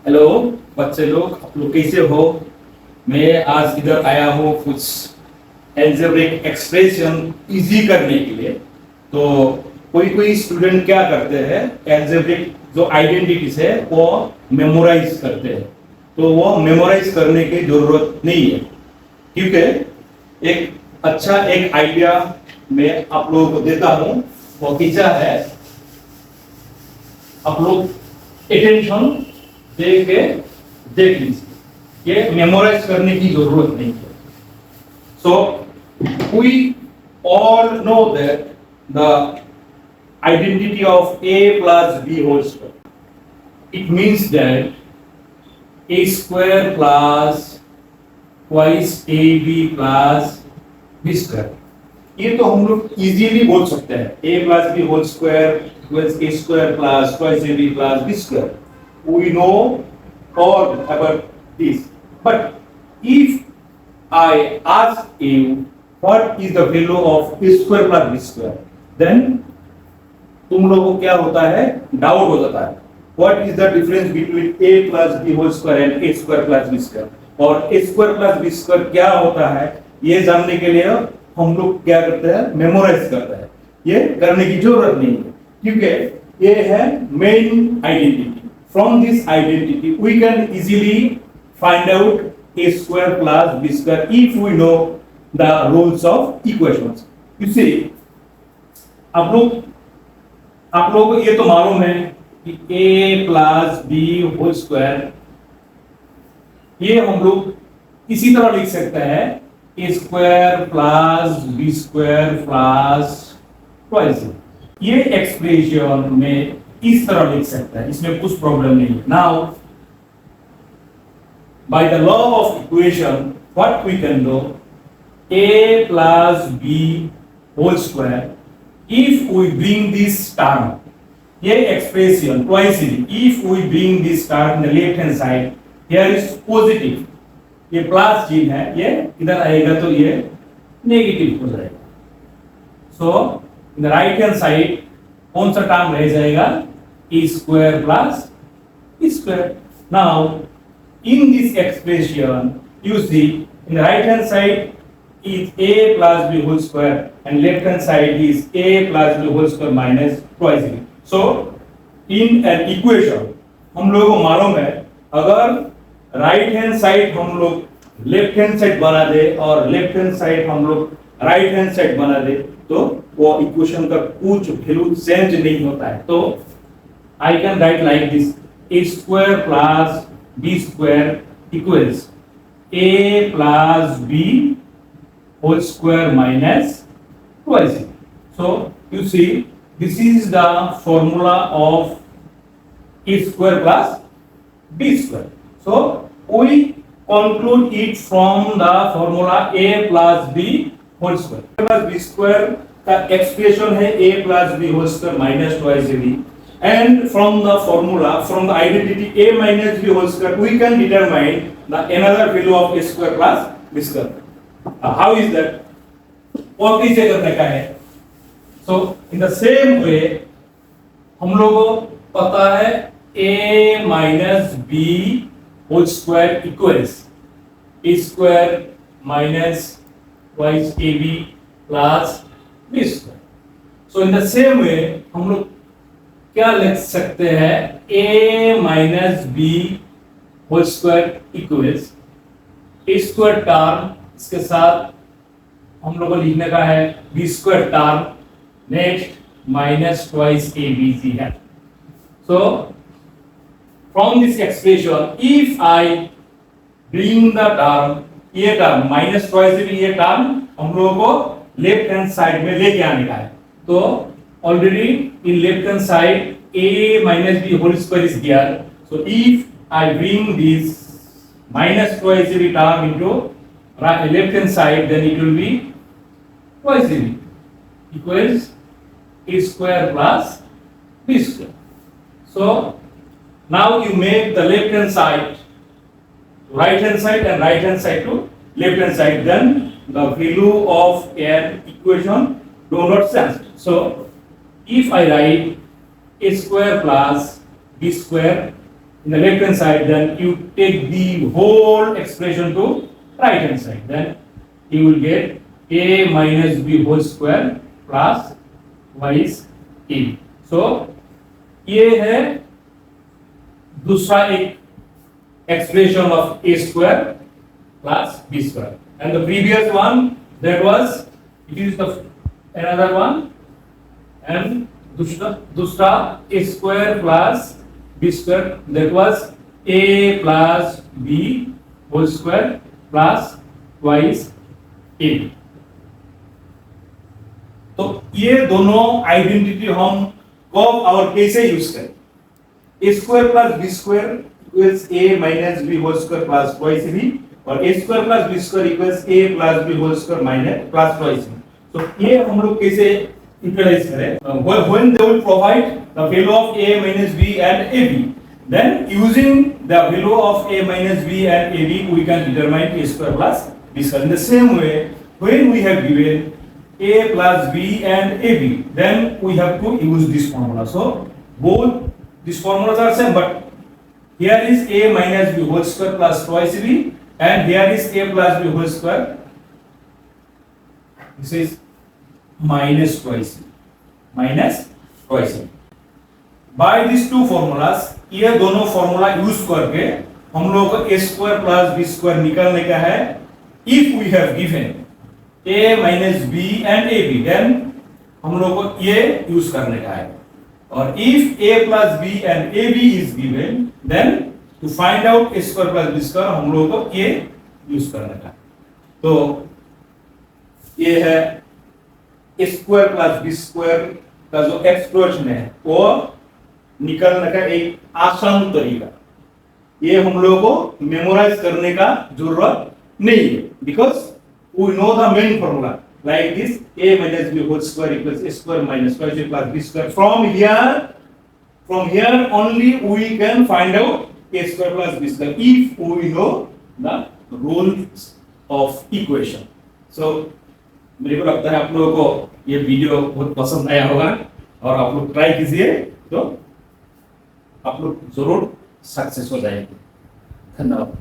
Hello बच्चे लोग, आप लोग कैसे हो? मैं आज इधर आया हूँ कुछ एल्जेब्रिक एक्सप्रेशन इजी करने के लिए। तो कोई कोई स्टूडेंट क्या करते हैं, एल्जेब्रिक जो आइडेंटिटीज है वो मेमोराइज करते हैं। तो वो मेमोराइज करने की जरूरत नहीं है, क्योंकि एक आइडिया मैं आप लोगों को देता हूँ। वो क्या है, आप लोग अटेंशन देख लीजिए। ये मेमोराइज करने की जरूरत नहीं है। So we all know that the identity of a plus b whole square, it means that a square plus twice a b plus b square. ये तो हम लोग इजीली बोल सकते हैं, a plus b whole square equals a square plus twice a b plus b square. We know all about this, but if I ask you what is the value of a square plus b square, then तुम लोगों को क्या होता है, doubt हो जाता है। What is the difference between a plus b whole square and a square plus b square? और a square plus b square क्या होता है, ये जानने के लिए हम लोग क्या करते हैं, मेमोराइज करते हैं। ये करने की जरूरत नहीं है, क्योंकि ये है main identity. From this identity, we can easily find out a square plus b square if we know the rules of equations. You see, आप लोग को ये तो मालूम है कि a plus b whole square, ये हम लोग इसी तरह लिख सकते हैं, a square plus b square plus twice। ये एक्सप्रेशन में इस तरह लिख सकता है, इसमें कुछ प्रॉब्लम नहीं है। Now by the law of equation what we can do, a plus b whole square, if we bring this term, ये expression twice if we bring this term in the left hand side, here is positive, ये plus चिन्ह है, ये इधर आएगा तो ये negative हो जाएगा। So in the right hand side कौन सा टर्म रह जाएगा, e square plus e square. Now in this expression you see in the right hand side is a plus b whole square and left hand side is a plus b whole square minus twice b. So in an equation हम लोगों को मालूम है, अगर right hand side हम लोग left hand side बना दे और लेफ्ट हैंड साइड हम लोग राइट हैंड साइड बना दे तो वो इक्वेशन का कुछ वैल्यू चेंज नहीं होता है। तो I can write like this, a square plus b square equals a plus b whole square minus twice. So you see this is the formula of a square plus b square. So we conclude it from the formula a plus b whole square. A plus b square का expression है a plus b whole square minus twice b. And from the formula, from the identity a minus b whole square, we can determine the another value of a square plus b square. How is that? और कैसे करने का है? So in the same way, हम लोगों को पता है a minus b whole square equals a square minus twice ab plus b square. So in the same way, हम लोग क्या लिख सकते हैं, a minus b whole square equals a square term, इसके साथ हम लोग को लिखने का है b square term, next minus twice a b c है। So from this expression if I bring the term, ये term minus twice a b, ये टर्म हम लोगों को लेफ्ट हैंड साइड में लेके आने का है। तो already in left hand side a minus b whole square is there. So if I bring this minus twice b term into left hand side, then it will be twice b equals a square plus b square. So now you make the left hand side right hand side and right hand side to left hand side, then the value of an equation do not change. So if I write a square plus b square in the left hand side, then you take the whole expression to right hand side, then you will get a minus b whole square plus y is a. So ये है दूसरा एक expression of a square plus b square, and the previous one that was it is the another one, and दूसरा a square plus b square that was a plus b whole square plus y is a. तो ये दोनों identity हम कब और कैसे use करें? a square plus b square equals a minus b whole square plus twice b, और a square plus b square equals a plus b whole square minus plus twice b. तो ये हम लोग कैसे यूटिलाइज करें? When they will provide the value of a minus b and ab, then using the value of a minus b and ab, we can determine a square plus b square. In the same way, when we have given a plus b and ab, then we have to use this formula. So both these formulas are same, but here is a minus b whole square plus twice b, and here is a plus b whole square. This is minus twice b, minus twice b. By these two formulas, ये दोनों formula use करके हम लोग को a square plus b square निकालने का है. If we have given a minus b and ab, then हम लोग को ये यूज करने का है. और if a plus b and ab is given, then to find out a square plus b square हम लोग को ये यूज करने का है. तो ये है a square plus b square का जो एक्सप्रेशन है वो निकालने का एक आसान तरीका. ये हम लोगों को मेमोराइज करने का जरूरत नहीं है, because we know the main formula like this a minus b whole square equals a square minus twice a plus b square. From here only we can find out a square plus b square if we know the rules of equation. So मेरे को लगता है आप लोगों को ये video बहुत पसंद आया होगा और आप लोग ट्राई कीजिए तो आप लोग जरूर सक्सेस हो जाएंगे. धन्यवाद.